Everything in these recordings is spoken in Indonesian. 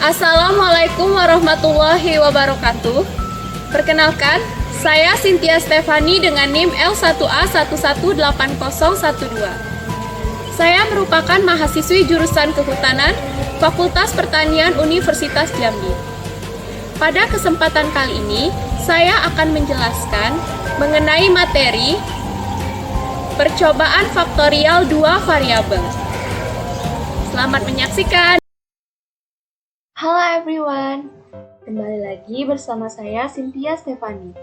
Assalamualaikum warahmatullahi wabarakatuh. Perkenalkan, saya Cynthia Stefani dengan NIM L1A118012. Saya merupakan mahasiswi jurusan Kehutanan, Fakultas Pertanian Universitas Jambi. Pada kesempatan kali ini, saya akan menjelaskan mengenai materi percobaan faktorial dua variabel. Selamat menyaksikan. Halo everyone, kembali lagi bersama saya Cynthia Stefani.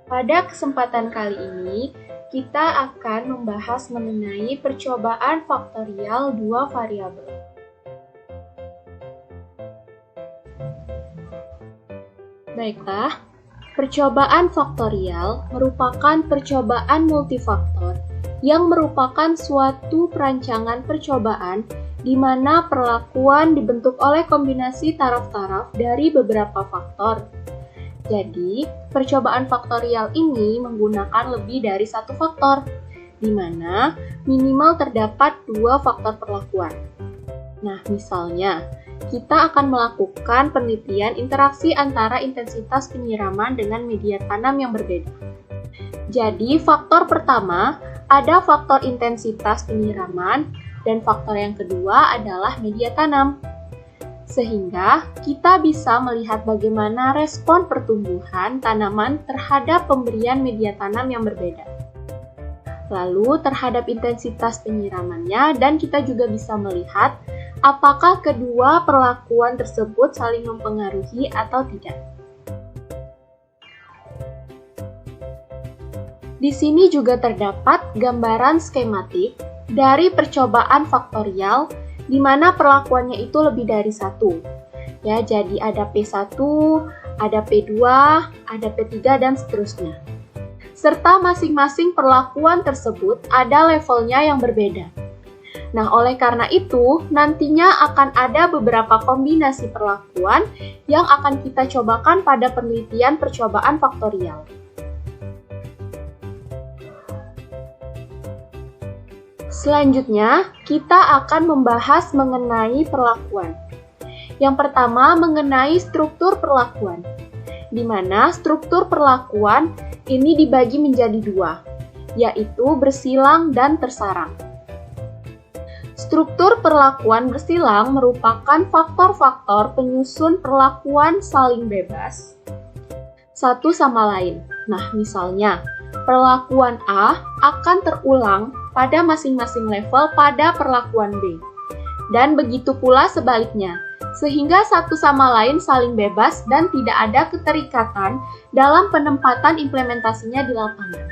Pada kesempatan kali ini, kita akan membahas mengenai percobaan faktorial dua variabel. Baiklah, percobaan faktorial merupakan percobaan multifaktor yang merupakan suatu perancangan percobaan di mana perlakuan dibentuk oleh kombinasi taraf-taraf dari beberapa faktor. Jadi, percobaan faktorial ini menggunakan lebih dari satu faktor, di mana minimal terdapat dua faktor perlakuan. Nah, misalnya, kita akan melakukan penelitian interaksi antara intensitas penyiraman dengan media tanam yang berbeda. Jadi, faktor pertama ada faktor intensitas penyiraman, dan faktor yang kedua adalah media tanam. Sehingga kita bisa melihat bagaimana respon pertumbuhan tanaman terhadap pemberian media tanam yang berbeda. Lalu terhadap intensitas penyiramannya, dan kita juga bisa melihat apakah kedua perlakuan tersebut saling mempengaruhi atau tidak. Di sini juga terdapat gambaran skematik dari percobaan faktorial di mana perlakuannya itu lebih dari satu. Ya, jadi ada P1, ada P2, ada P3 dan seterusnya. Serta masing-masing perlakuan tersebut ada levelnya yang berbeda. Nah, oleh karena itu, nantinya akan ada beberapa kombinasi perlakuan yang akan kita cobakan pada penelitian percobaan faktorial. Selanjutnya, kita akan membahas mengenai perlakuan. Yang pertama, mengenai struktur perlakuan, di mana struktur perlakuan ini dibagi menjadi dua, yaitu bersilang dan tersarang. Struktur perlakuan bersilang merupakan faktor-faktor penyusun perlakuan saling bebas satu sama lain. Nah, misalnya, perlakuan A akan terulang pada masing-masing level pada perlakuan B. Dan begitu pula sebaliknya, sehingga satu sama lain saling bebas dan tidak ada keterikatan dalam penempatan implementasinya di lapangan.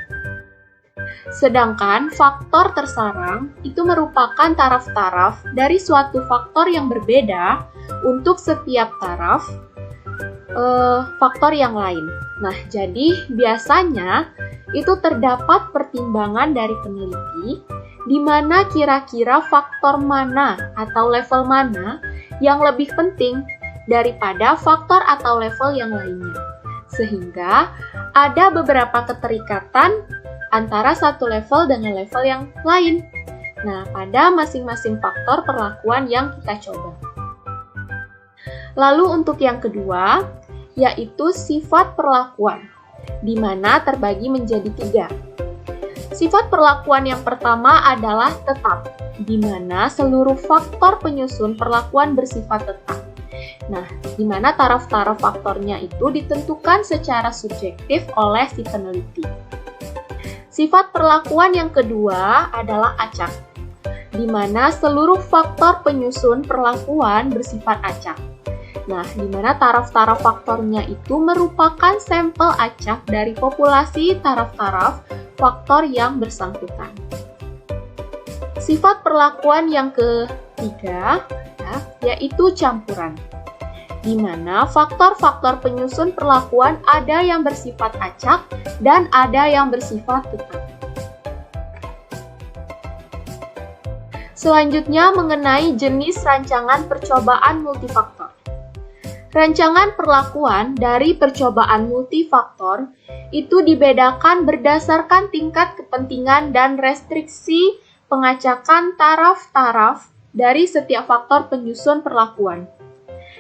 Sedangkan faktor tersarang itu merupakan taraf-taraf dari suatu faktor yang berbeda untuk setiap taraf faktor yang lain. Nah, jadi biasanya itu terdapat pertimbangan dari peneliti di mana kira-kira faktor mana atau level mana yang lebih penting daripada faktor atau level yang lainnya. Sehingga ada beberapa keterikatan antara satu level dengan level yang lain. Nah, pada masing-masing faktor perlakuan yang kita coba. Lalu untuk yang kedua, yaitu sifat perlakuan, di mana terbagi menjadi tiga. Sifat perlakuan yang pertama adalah tetap, di mana seluruh faktor penyusun perlakuan bersifat tetap. Nah, di mana taraf-taraf faktornya itu ditentukan secara subjektif oleh si peneliti. Sifat perlakuan yang kedua adalah acak, di mana seluruh faktor penyusun perlakuan bersifat acak. Nah, di mana taraf-taraf faktornya itu merupakan sampel acak dari populasi taraf-taraf faktor yang bersangkutan. Sifat perlakuan yang ketiga yaitu campuran, di mana faktor-faktor penyusun perlakuan ada yang bersifat acak dan ada yang bersifat tetap. Selanjutnya mengenai jenis rancangan percobaan multifaktor. Rancangan perlakuan dari percobaan multifaktor itu dibedakan berdasarkan tingkat kepentingan dan restriksi pengacakan taraf-taraf dari setiap faktor penyusun perlakuan.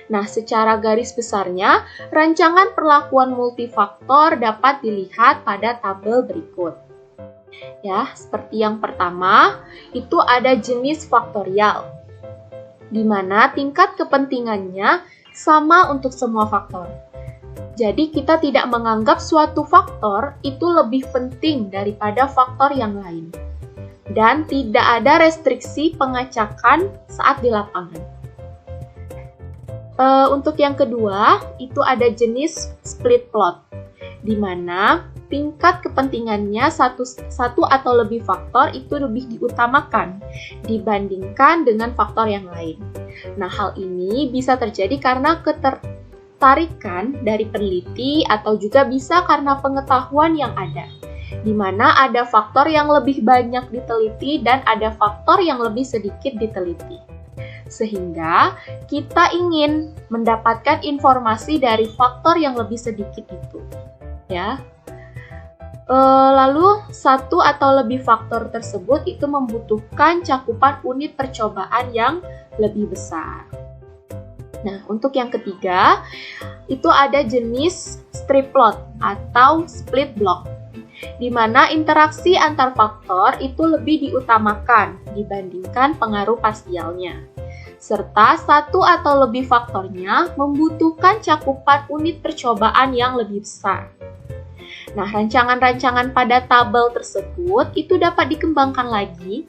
Nah, secara garis besarnya, rancangan perlakuan multifaktor dapat dilihat pada tabel berikut. Ya, seperti yang pertama, itu ada jenis faktorial, di mana tingkat kepentingannya sama untuk semua faktor. Jadi, kita tidak menganggap suatu faktor itu lebih penting daripada faktor yang lain. Dan tidak ada restriksi pengacakan saat di lapangan. Untuk yang kedua, itu ada jenis split plot, di mana tingkat kepentingannya satu atau lebih faktor itu lebih diutamakan dibandingkan dengan faktor yang lain. Nah, hal ini bisa terjadi karena ketertarikan dari peneliti atau juga bisa karena pengetahuan yang ada, di mana ada faktor yang lebih banyak diteliti dan ada faktor yang lebih sedikit diteliti. Sehingga kita ingin mendapatkan informasi dari faktor yang lebih sedikit itu. Ya. Lalu satu atau lebih faktor tersebut itu membutuhkan cakupan unit percobaan yang lebih besar. Nah, untuk yang ketiga, itu ada jenis strip plot atau split block, di mana interaksi antar faktor itu lebih diutamakan dibandingkan pengaruh parsialnya, serta satu atau lebih faktornya membutuhkan cakupan unit percobaan yang lebih besar. Nah, rancangan-rancangan pada tabel tersebut itu dapat dikembangkan lagi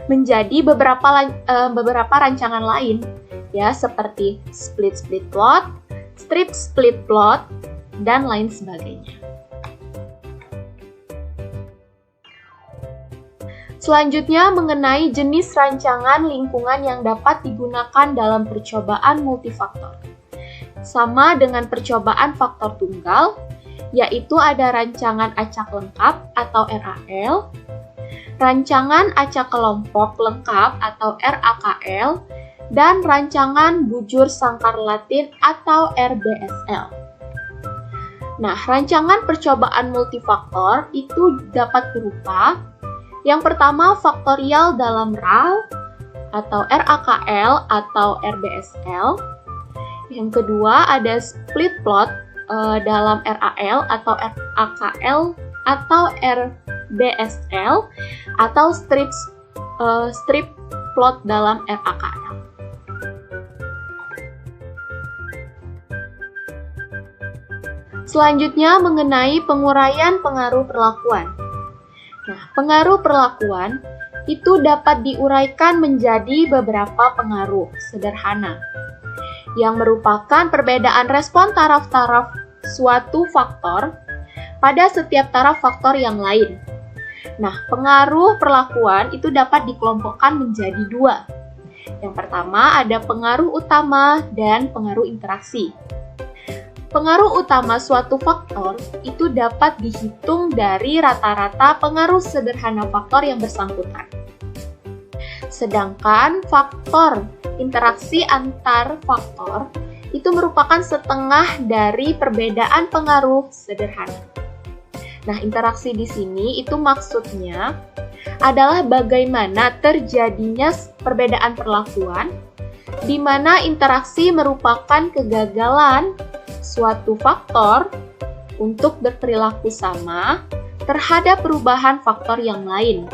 menjadi beberapa rancangan lain, ya, seperti split plot, strip split plot, dan lain sebagainya. Selanjutnya, mengenai jenis rancangan lingkungan yang dapat digunakan dalam percobaan multifaktor. Sama dengan percobaan faktor tunggal, yaitu ada rancangan acak lengkap atau RAL, rancangan acak kelompok lengkap atau RAKL, dan rancangan bujur sangkar Latin atau RBSL. Nah, rancangan percobaan multifaktor itu dapat berupa yang pertama, faktorial dalam RAL atau RAKL atau RBSL. Yang kedua, ada split plot dalam RAL atau RAKL atau RBSL atau strip plot dalam RAKL. Selanjutnya, mengenai penguraian pengaruh perlakuan. Nah, pengaruh perlakuan itu dapat diuraikan menjadi beberapa pengaruh sederhana yang merupakan perbedaan respon taraf-taraf suatu faktor pada setiap taraf faktor yang lain. Nah, pengaruh perlakuan itu dapat dikelompokkan menjadi dua. Yang pertama ada pengaruh utama dan pengaruh interaksi. Pengaruh utama suatu faktor itu dapat dihitung dari rata-rata pengaruh sederhana faktor yang bersangkutan. Sedangkan faktor interaksi antar faktor itu merupakan setengah dari perbedaan pengaruh sederhana. Nah, interaksi di sini itu maksudnya adalah bagaimana terjadinya perbedaan perlakuan, di mana interaksi merupakan kegagalan suatu faktor untuk berperilaku sama terhadap perubahan faktor yang lain.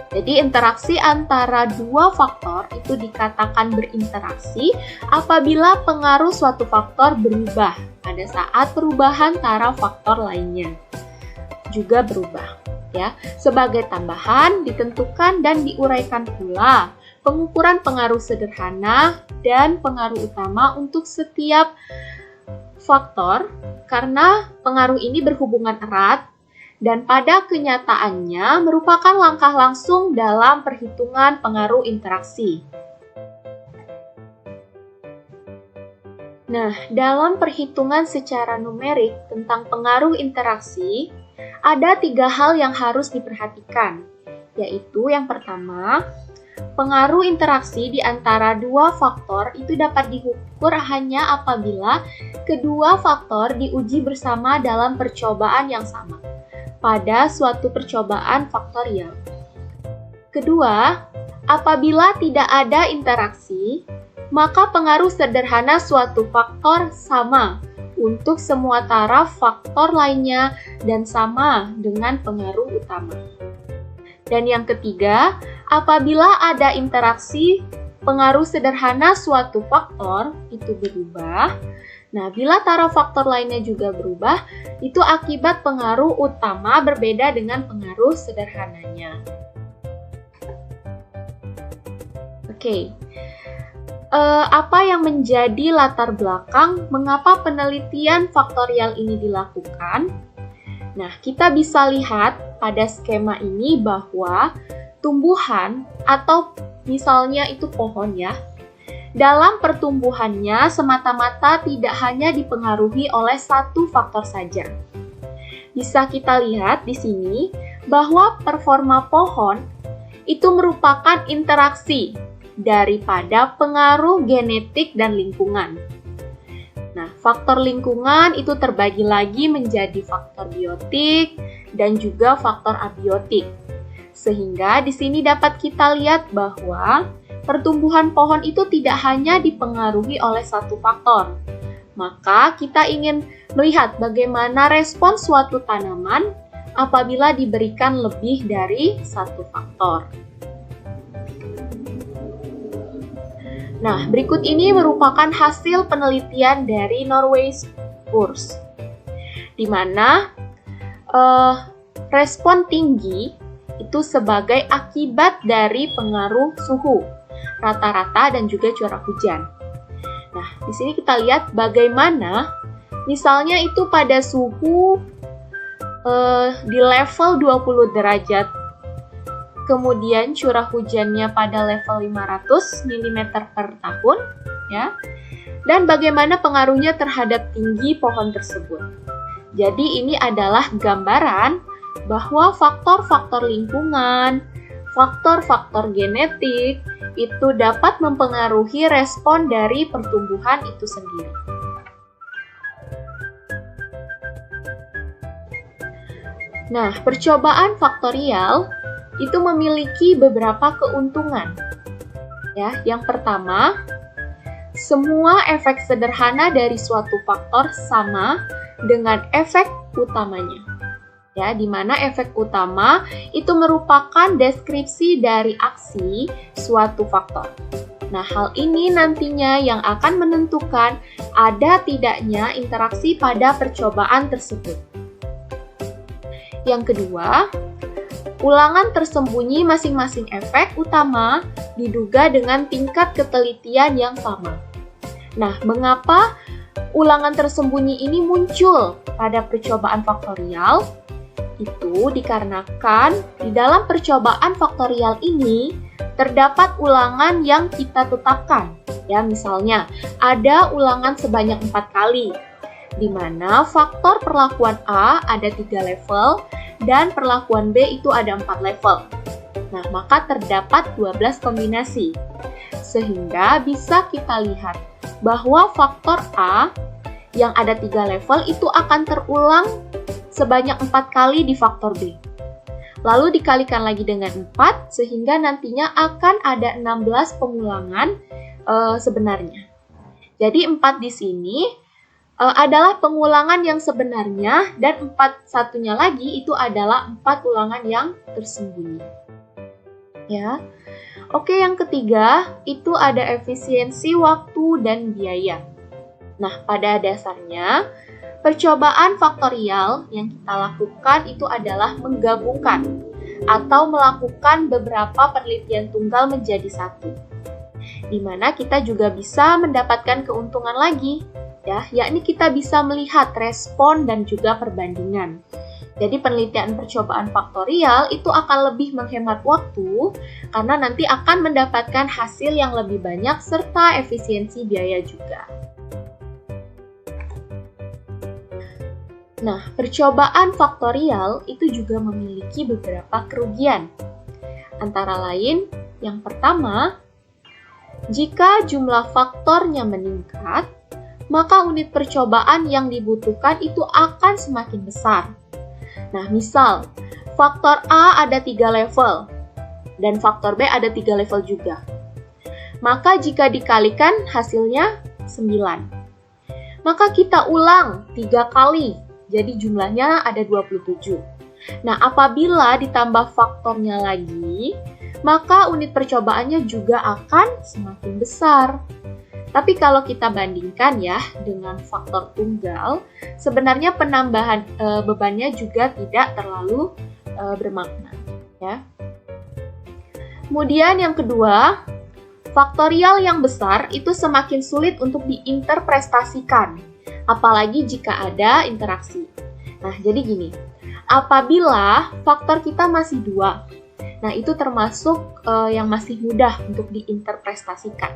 Jadi interaksi antara dua faktor itu dikatakan berinteraksi apabila pengaruh suatu faktor berubah pada saat perubahan taraf faktor lainnya juga berubah. Ya, sebagai tambahan ditentukan dan diuraikan pula pengukuran pengaruh sederhana dan pengaruh utama untuk setiap faktor karena pengaruh ini berhubungan erat dan pada kenyataannya merupakan langkah langsung dalam perhitungan pengaruh interaksi. Nah, dalam perhitungan secara numerik tentang pengaruh interaksi, ada 3 hal yang harus diperhatikan, yaitu yang pertama, pengaruh interaksi di antara dua faktor itu dapat diukur hanya apabila kedua faktor diuji bersama dalam percobaan yang sama pada suatu percobaan faktorial. Kedua, apabila tidak ada interaksi, maka pengaruh sederhana suatu faktor sama untuk semua taraf faktor lainnya dan sama dengan pengaruh utama. Dan yang ketiga, apabila ada interaksi pengaruh sederhana suatu faktor itu berubah. Nah, bila taraf faktor lainnya juga berubah, itu akibat pengaruh utama berbeda dengan pengaruh sederhananya. Oke. Apa yang menjadi latar belakang mengapa penelitian faktorial ini dilakukan? Nah, kita bisa lihat pada skema ini bahwa tumbuhan atau misalnya itu pohon ya, dalam pertumbuhannya semata-mata tidak hanya dipengaruhi oleh satu faktor saja. Bisa kita lihat di sini bahwa performa pohon itu merupakan interaksi daripada pengaruh genetik dan lingkungan. Nah, faktor lingkungan itu terbagi lagi menjadi faktor biotik dan juga faktor abiotik. Sehingga di sini dapat kita lihat bahwa pertumbuhan pohon itu tidak hanya dipengaruhi oleh satu faktor. Maka kita ingin melihat bagaimana respon suatu tanaman apabila diberikan lebih dari satu faktor. Nah, berikut ini merupakan hasil penelitian dari Norway Spurs, di mana respon tinggi itu sebagai akibat dari pengaruh suhu, rata-rata dan juga curah hujan. Nah, di sini kita lihat bagaimana misalnya itu pada suhu di level 20 derajat, kemudian curah hujannya pada level 500 mm per tahun, ya. Dan bagaimana pengaruhnya terhadap tinggi pohon tersebut. Jadi ini adalah gambaran bahwa faktor-faktor lingkungan, faktor-faktor genetik itu dapat mempengaruhi respon dari pertumbuhan itu sendiri. Nah, percobaan faktorial itu memiliki beberapa keuntungan. Ya, yang pertama, semua efek sederhana dari suatu faktor sama dengan efek utamanya. Ya, di mana efek utama itu merupakan deskripsi dari aksi suatu faktor. Nah, hal ini nantinya yang akan menentukan ada tidaknya interaksi pada percobaan tersebut. Yang kedua, ulangan tersembunyi masing-masing efek utama diduga dengan tingkat ketelitian yang sama. Nah, mengapa ulangan tersembunyi ini muncul pada percobaan faktorial? Itu dikarenakan di dalam percobaan faktorial ini terdapat ulangan yang kita tetapkan. Ya, misalnya ada ulangan sebanyak 4 kali, di mana faktor perlakuan A ada 3 level, dan perlakuan B itu ada 4 level. Nah, maka terdapat 12 kombinasi. Sehingga bisa kita lihat bahwa faktor A yang ada 3 level itu akan terulang sebanyak 4 kali di faktor B. Lalu dikalikan lagi dengan 4, sehingga nantinya akan ada 16 pengulangan sebenarnya. Jadi 4 di sini adalah pengulangan yang sebenarnya, dan 4 satunya lagi itu adalah 4 ulangan yang tersembunyi. Ya. Oke, yang ketiga itu ada efisiensi waktu dan biaya. Nah, pada dasarnya percobaan faktorial yang kita lakukan itu adalah menggabungkan atau melakukan beberapa penelitian tunggal menjadi satu, di mana kita juga bisa mendapatkan keuntungan lagi, ya, yakni kita bisa melihat respon dan juga perbandingan. Jadi penelitian percobaan faktorial itu akan lebih menghemat waktu karena nanti akan mendapatkan hasil yang lebih banyak serta efisiensi biaya juga. Nah, percobaan faktorial itu juga memiliki beberapa kerugian. Antara lain, yang pertama, jika jumlah faktornya meningkat, maka unit percobaan yang dibutuhkan itu akan semakin besar. Nah, misal, faktor A ada 3 level, dan faktor B ada 3 level juga. Maka jika dikalikan hasilnya 9. Maka kita ulang 3 kali, jadi jumlahnya ada 27. Nah, apabila ditambah faktornya lagi, maka unit percobaannya juga akan semakin besar. Tapi kalau kita bandingkan ya dengan faktor tunggal, sebenarnya penambahan bebannya juga tidak terlalu bermakna. Ya. Kemudian yang kedua, faktorial yang besar itu semakin sulit untuk diinterpretasikan, apalagi jika ada interaksi. Nah, jadi gini, apabila faktor kita masih 2, nah itu termasuk yang masih mudah untuk diinterpretasikan.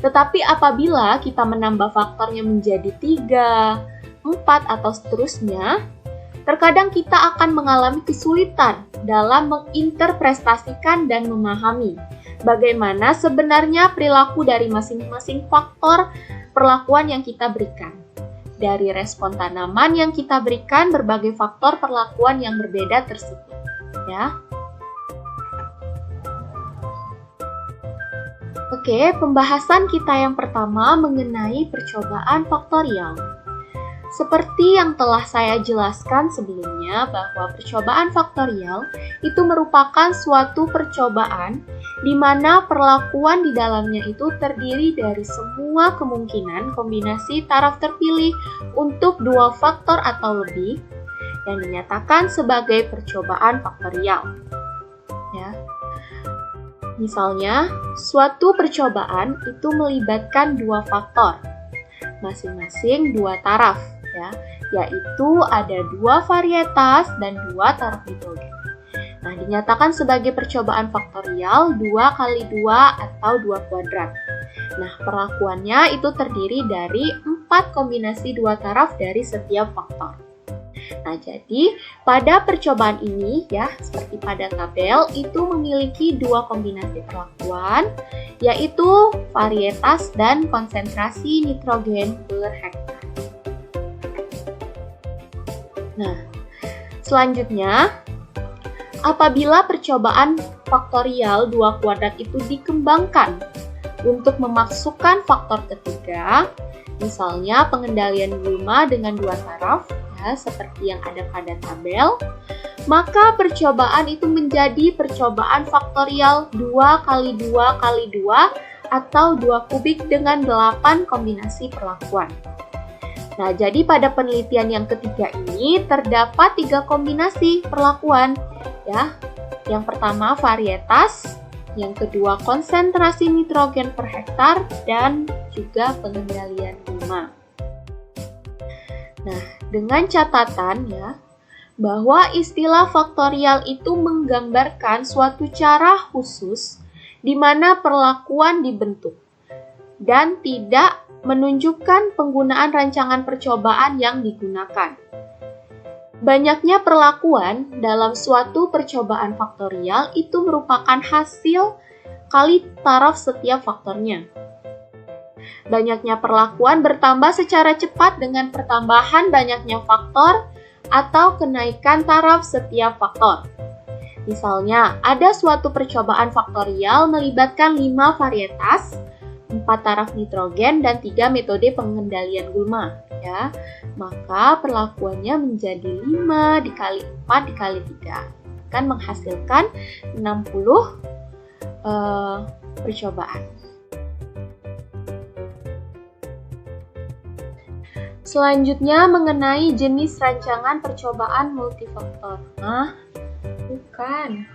Tetapi apabila kita menambah faktornya menjadi 3, 4, atau seterusnya, terkadang kita akan mengalami kesulitan dalam menginterpretasikan dan memahami bagaimana sebenarnya perilaku dari masing-masing faktor perlakuan yang kita berikan. Dari respon tanaman yang kita berikan berbagai faktor perlakuan yang berbeda tersebut. Ya. Oke, pembahasan kita yang pertama mengenai percobaan faktorial. Seperti yang telah saya jelaskan sebelumnya bahwa percobaan faktorial itu merupakan suatu percobaan di mana perlakuan di dalamnya itu terdiri dari semua kemungkinan kombinasi taraf terpilih untuk 2 faktor atau lebih yang dinyatakan sebagai percobaan faktorial. Ya. Misalnya, suatu percobaan itu melibatkan 2 faktor, masing-masing 2 taraf. Ya, yaitu ada 2 varietas dan 2 taraf nitrogen. Nah, dinyatakan sebagai percobaan faktorial 2 kali 2 atau 2 kuadrat. Nah, perlakuannya itu terdiri dari 4 kombinasi 2 taraf dari setiap faktor. Nah, jadi pada percobaan ini ya, seperti pada tabel itu memiliki 2 kombinasi perlakuan, yaitu varietas dan konsentrasi nitrogen per hektar. Nah, selanjutnya, apabila percobaan faktorial 2 kuadrat itu dikembangkan untuk memasukkan faktor ketiga, misalnya pengendalian gulma dengan 2 taraf, ya, seperti yang ada pada tabel, maka percobaan itu menjadi percobaan faktorial 2 kali 2 kali 2 atau 2 kubik dengan 8 kombinasi perlakuan. Nah, jadi pada penelitian yang ketiga ini terdapat 3 kombinasi perlakuan, ya. Yang pertama varietas, yang kedua konsentrasi nitrogen per hektar, dan juga pengendalian gulma. Nah, dengan catatan ya, bahwa istilah faktorial itu menggambarkan suatu cara khusus di mana perlakuan dibentuk dan tidak menunjukkan penggunaan rancangan percobaan yang digunakan. Banyaknya perlakuan dalam suatu percobaan faktorial itu merupakan hasil kali taraf setiap faktornya. Banyaknya perlakuan bertambah secara cepat dengan pertambahan banyaknya faktor atau kenaikan taraf setiap faktor. Misalnya, ada suatu percobaan faktorial melibatkan 5 varietas, 4 taraf nitrogen, dan 3 metode pengendalian gulma. Ya, maka perlakuannya menjadi 5 dikali 4 dikali 3. Akan menghasilkan 60 percobaan. Selanjutnya mengenai jenis rancangan percobaan multifaktor. Bukan.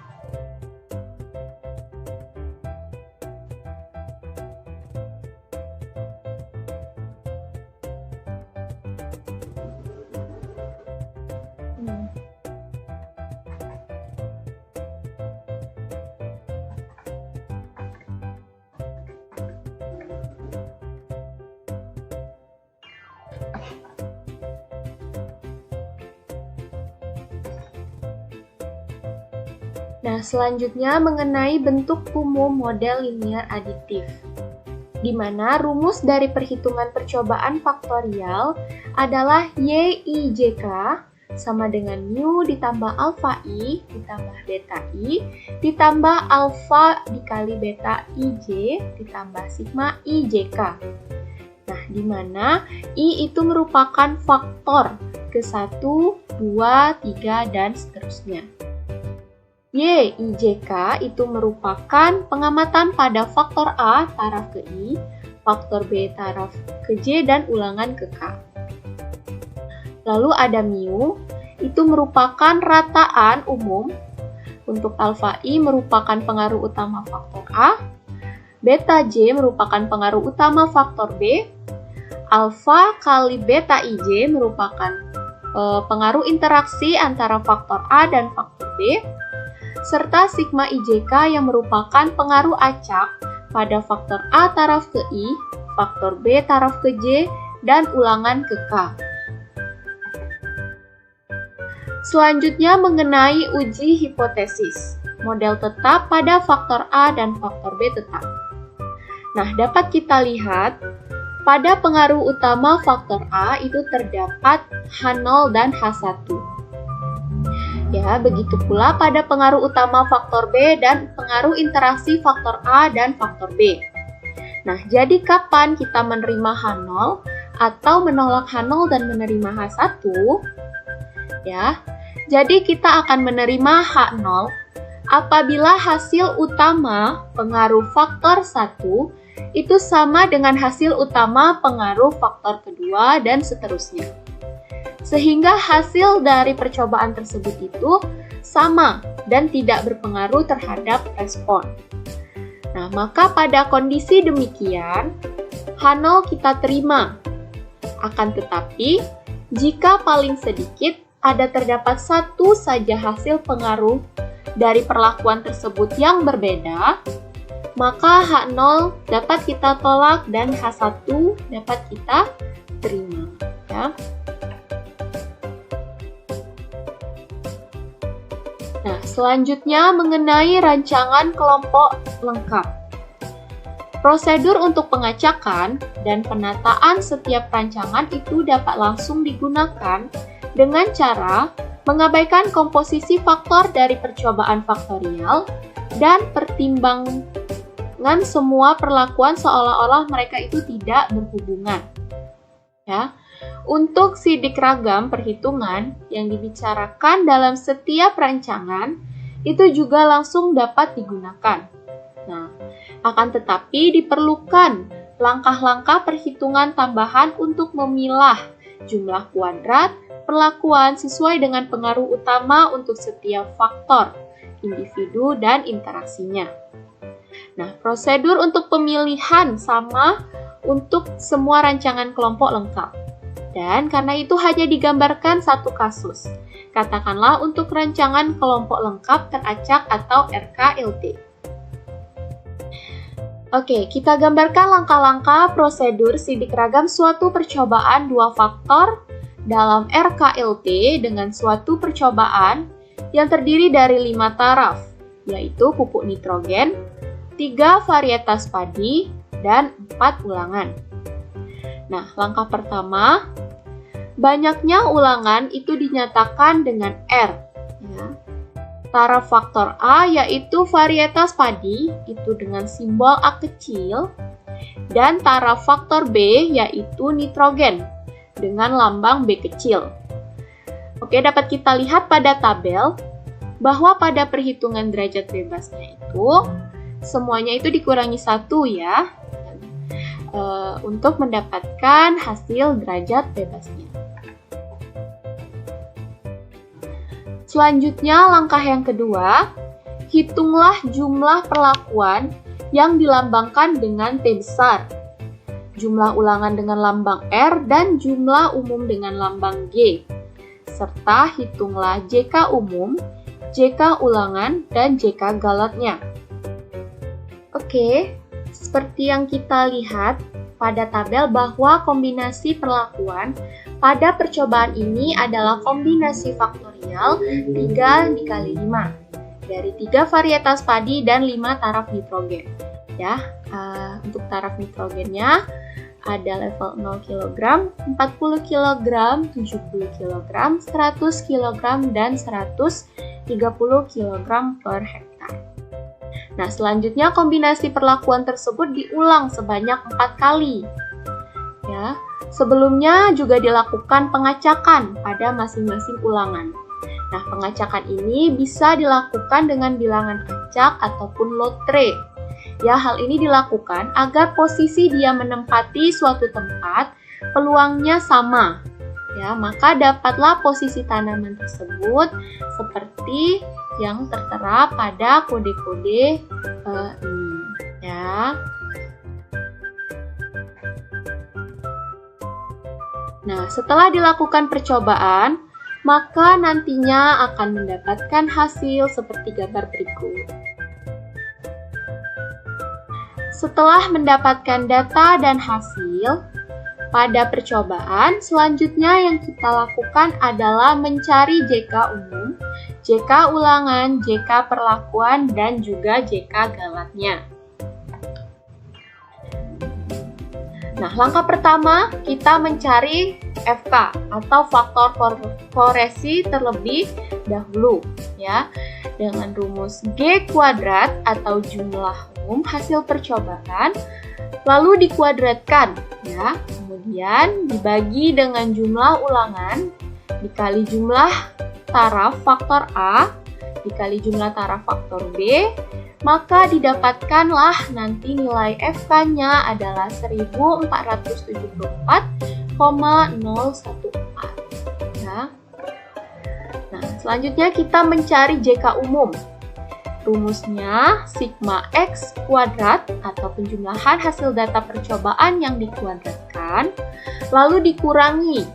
Nah, selanjutnya mengenai bentuk umum model linear aditif, di mana rumus dari perhitungan percobaan faktorial adalah YIJK sama dengan mu ditambah alfa I ditambah beta I ditambah alfa dikali beta IJ ditambah sigma IJK. Nah, di mana I itu merupakan faktor ke-1, 2, 3, dan seterusnya. Y, IJK itu merupakan pengamatan pada faktor A taraf ke I, faktor B taraf ke J, dan ulangan ke K. Lalu ada mu, itu merupakan rataan umum. Untuk alfa I merupakan pengaruh utama faktor A, beta J merupakan pengaruh utama faktor B, alfa kali beta IJ merupakan pengaruh interaksi antara faktor A dan faktor B, serta sigma IJK yang merupakan pengaruh acak pada faktor A taraf ke I, faktor B taraf ke J, dan ulangan ke K. Selanjutnya mengenai uji hipotesis, model tetap pada faktor A dan faktor B tetap. Nah, dapat kita lihat pada pengaruh utama faktor A itu terdapat H0 dan H1. Ya, begitu pula pada pengaruh utama faktor B dan pengaruh interaksi faktor A dan faktor B. Nah, jadi kapan kita menerima H0 atau menolak H0 dan menerima H1? Ya, jadi kita akan menerima H0 apabila hasil utama pengaruh faktor 1 itu sama dengan hasil utama pengaruh faktor kedua dan seterusnya. Sehingga hasil dari percobaan tersebut itu sama dan tidak berpengaruh terhadap respon. Nah, maka pada kondisi demikian, H0 kita terima. Akan tetapi, jika paling sedikit terdapat satu saja hasil pengaruh dari perlakuan tersebut yang berbeda, maka H0 dapat kita tolak dan H1 dapat kita terima. Ya. Nah, selanjutnya mengenai rancangan kelompok lengkap. Prosedur untuk pengacakan dan penataan setiap rancangan itu dapat langsung digunakan dengan cara mengabaikan komposisi faktor dari percobaan faktorial dan pertimbangan semua perlakuan seolah-olah mereka itu tidak berhubungan. Ya. Untuk sidik ragam perhitungan yang dibicarakan dalam setiap rancangan itu juga langsung dapat digunakan. Nah, akan tetapi diperlukan langkah-langkah perhitungan tambahan untuk memilah jumlah kuadrat perlakuan sesuai dengan pengaruh utama untuk setiap faktor, individu, dan interaksinya. Nah, prosedur untuk pemilihan sama untuk semua rancangan kelompok lengkap. Dan karena itu hanya digambarkan satu kasus. Katakanlah untuk rancangan kelompok lengkap teracak atau RKLT. Oke, kita gambarkan langkah-langkah prosedur sidik ragam suatu percobaan dua faktor dalam RKLT dengan suatu percobaan yang terdiri dari 5 taraf, yaitu pupuk nitrogen, 3 varietas padi, dan 4 ulangan. Nah, langkah pertama, banyaknya ulangan itu dinyatakan dengan R. Ya. Taraf faktor A yaitu varietas padi, itu dengan simbol A kecil, dan taraf faktor B yaitu nitrogen, dengan lambang B kecil. Oke, dapat kita lihat pada tabel bahwa pada perhitungan derajat bebasnya itu, semuanya itu dikurangi 1 ya, untuk mendapatkan hasil derajat bebasnya. Selanjutnya, langkah yang kedua, hitunglah jumlah perlakuan yang dilambangkan dengan T besar, jumlah ulangan dengan lambang R, dan jumlah umum dengan lambang G, serta hitunglah JK umum, JK ulangan, dan JK galatnya. Oke, seperti yang kita lihat pada tabel bahwa kombinasi perlakuan pada percobaan ini adalah kombinasi faktorial 3 dikali 5. dari 3 varietas padi dan 5 taraf nitrogen. Ya, untuk taraf nitrogennya ada level 0 kg, 40 kg, 70 kg, 100 kg, dan 130 kg per hektar. Nah, selanjutnya kombinasi perlakuan tersebut diulang sebanyak 4 kali. Ya, sebelumnya juga dilakukan pengacakan pada masing-masing ulangan. Nah, pengacakan ini bisa dilakukan dengan bilangan acak ataupun lotre. Ya, hal ini dilakukan agar posisi dia menempati suatu tempat peluangnya sama. Ya, maka dapatlah posisi tanaman tersebut seperti yang tertera pada kode-kode ini. Ya. Nah, setelah dilakukan percobaan, maka nantinya akan mendapatkan hasil seperti gambar berikut. Setelah mendapatkan data dan hasil, pada percobaan selanjutnya yang kita lakukan adalah mencari JK umum, JK ulangan, JK perlakuan, dan juga JK galatnya. Nah, langkah pertama kita mencari FK atau faktor koresi terlebih dahulu, ya, dengan rumus G kuadrat atau jumlah umum hasil percobaan, lalu dikuadratkan, ya, kemudian dibagi dengan jumlah ulangan dikali jumlah taraf faktor A dikali jumlah taraf faktor B, maka didapatkanlah nanti nilai FK-nya adalah 1474,014. Ya. Nah, selanjutnya kita mencari JK umum. Rumusnya sigma X kuadrat atau penjumlahan hasil data percobaan yang dikuadratkan, lalu dikurangi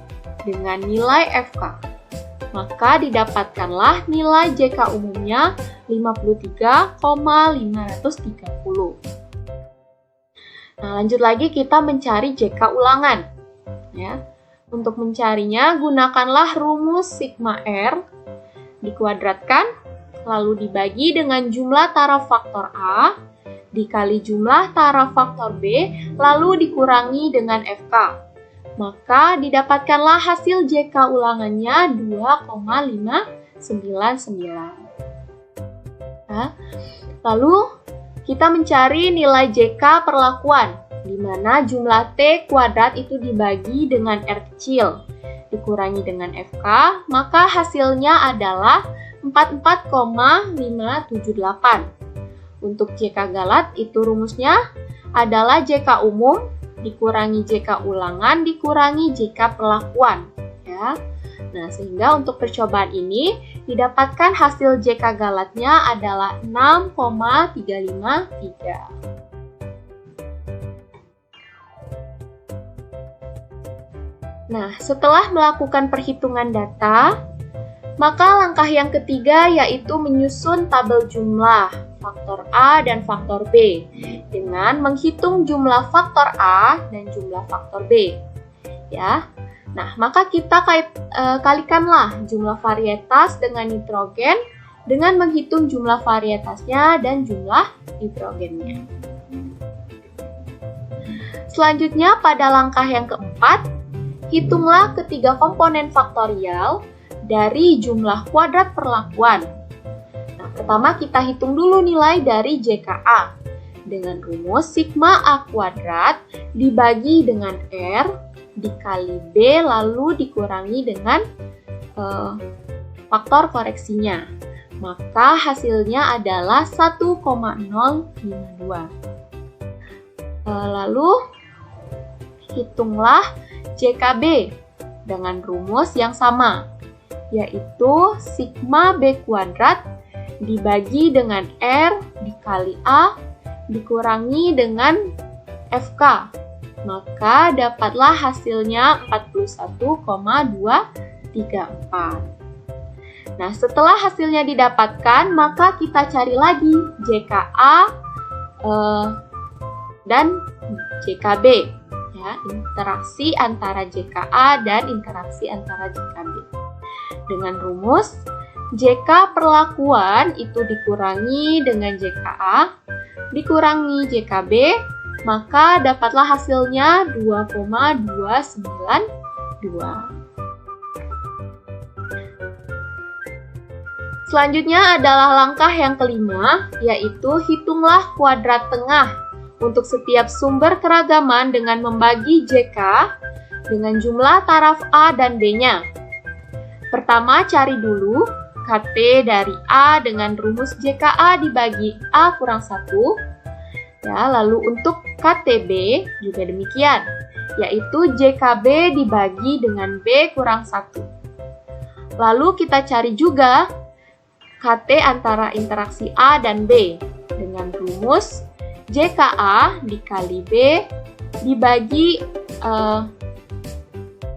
dengan nilai FK. Maka didapatkanlah nilai JK umumnya 53,530. Nah, lanjut lagi kita mencari JK ulangan. Ya. Untuk mencarinya, gunakanlah rumus sigma R dikuadratkan, lalu dibagi dengan jumlah taraf faktor A dikali jumlah taraf faktor B, lalu dikurangi dengan FK. Maka didapatkanlah hasil JK ulangannya 2,599. Nah, lalu kita mencari nilai JK perlakuan, di mana jumlah T kuadrat itu dibagi dengan R kecil, dikurangi dengan FK, maka hasilnya adalah 44,578. Untuk JK galat itu rumusnya adalah JK umum dikurangi JK ulangan dikurangi JK perlakuan, ya. Nah, sehingga untuk percobaan ini didapatkan hasil JK galatnya adalah 6,353. Nah, setelah melakukan perhitungan data, maka langkah yang ketiga yaitu menyusun tabel jumlah faktor A dan faktor B dengan menghitung jumlah faktor A dan jumlah faktor B. Ya. Nah, maka kita kalikanlah jumlah varietas dengan nitrogen dengan menghitung jumlah varietasnya dan jumlah nitrogennya. Selanjutnya pada langkah yang keempat, hitunglah ketiga komponen faktorial dari jumlah kuadrat perlakuan. Nah, pertama kita hitung dulu nilai dari JKA dengan rumus sigma A kuadrat dibagi dengan R dikali B lalu dikurangi dengan faktor koreksinya. Maka hasilnya adalah 1,052. Lalu hitunglah JKB dengan rumus yang sama, yaitu sigma B kuadrat dibagi dengan R dikali A dikurangi dengan FK. Maka dapatlah hasilnya 41,234. Nah, setelah hasilnya didapatkan, maka kita cari lagi JKA dan JKB. Ya, interaksi antara JKA dan interaksi antara JKB. Dengan rumus JK perlakuan itu dikurangi dengan JKA, dikurangi JKB, maka dapatlah hasilnya 2,292. Selanjutnya adalah langkah yang kelima, yaitu hitunglah kuadrat tengah untuk setiap sumber keragaman dengan membagi JK dengan jumlah taraf A dan B-nya. Pertama, cari dulu KT dari A dengan rumus JKA dibagi A kurang 1. Ya, lalu untuk KTB juga demikian, yaitu JKB dibagi dengan B kurang 1. Lalu kita cari juga KT antara interaksi A dan B dengan rumus JKA dikali B dibagi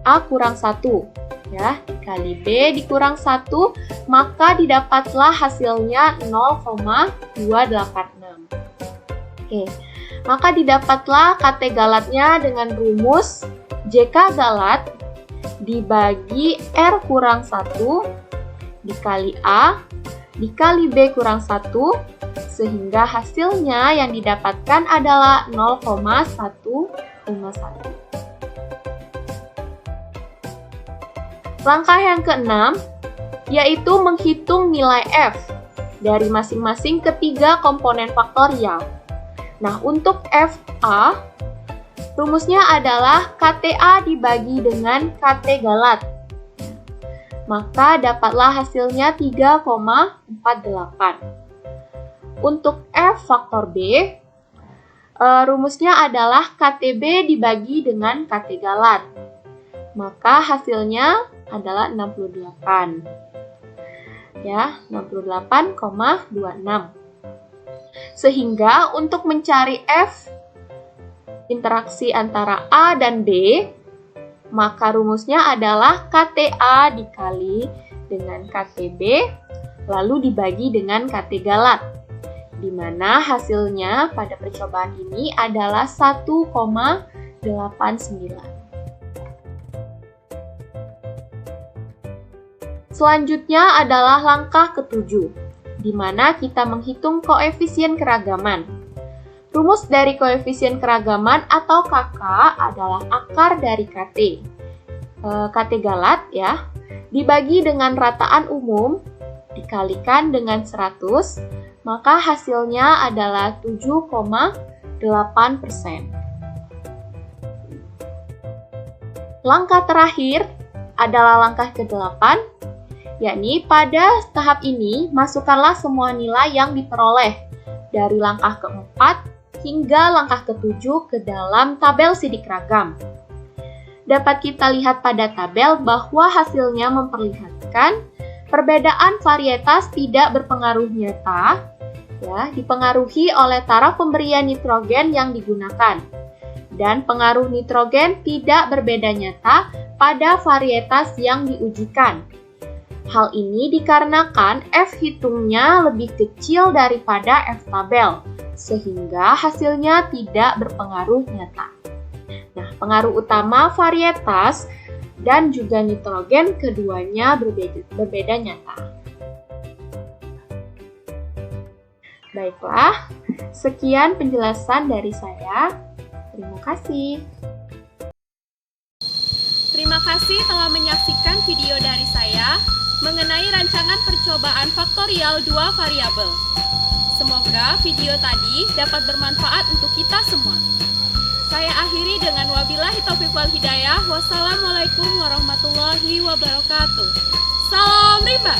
A kurang 1. Ya, dikali B dikurang 1, maka didapatlah hasilnya 0,286. Oke, maka didapatlah KT galatnya dengan rumus JK galat dibagi R kurang 1 dikali A dikali B kurang 1, sehingga hasilnya yang didapatkan adalah 0,151. Langkah yang keenam, yaitu menghitung nilai F dari masing-masing ketiga komponen faktorial. Nah, untuk FA, rumusnya adalah KTA dibagi dengan KT galat. Maka dapatlah hasilnya 3,48. Untuk F faktor B, rumusnya adalah KTB dibagi dengan KT galat. Maka hasilnya adalah 68. Ya, 68,26. Sehingga untuk mencari F interaksi antara A dan B, maka rumusnya adalah KTA dikali dengan KTB, lalu dibagi dengan KT galat, di mana hasilnya pada percobaan ini adalah 1,89. Selanjutnya adalah langkah ketujuh, di mana kita menghitung koefisien keragaman. Rumus dari koefisien keragaman atau KK adalah akar dari KT. KT galat ya, dibagi dengan rataan umum, dikalikan dengan 100, maka hasilnya adalah 7,8%. Langkah terakhir adalah langkah ke-8, yakni pada tahap ini masukkanlah semua nilai yang diperoleh dari langkah ke-4 hingga langkah ke-7 ke dalam tabel sidik ragam. Dapat kita lihat pada tabel bahwa hasilnya memperlihatkan perbedaan varietas tidak berpengaruh nyata, ya, dipengaruhi oleh taraf pemberian nitrogen yang digunakan, dan pengaruh nitrogen tidak berbeda nyata pada varietas yang diujikan. Hal ini dikarenakan F hitungnya lebih kecil daripada F tabel, sehingga hasilnya tidak berpengaruh nyata. Nah, pengaruh utama varietas dan juga nitrogen keduanya berbeda nyata. Baiklah, sekian penjelasan dari saya. Terima kasih. Terima kasih telah menyaksikan video dari saya mengenai rancangan percobaan faktorial 2 variabel. Semoga video tadi dapat bermanfaat untuk kita semua. Saya akhiri dengan wabillahi taufiq wal hidayah. Wassalamualaikum warahmatullahi wabarakatuh. Salam rimba.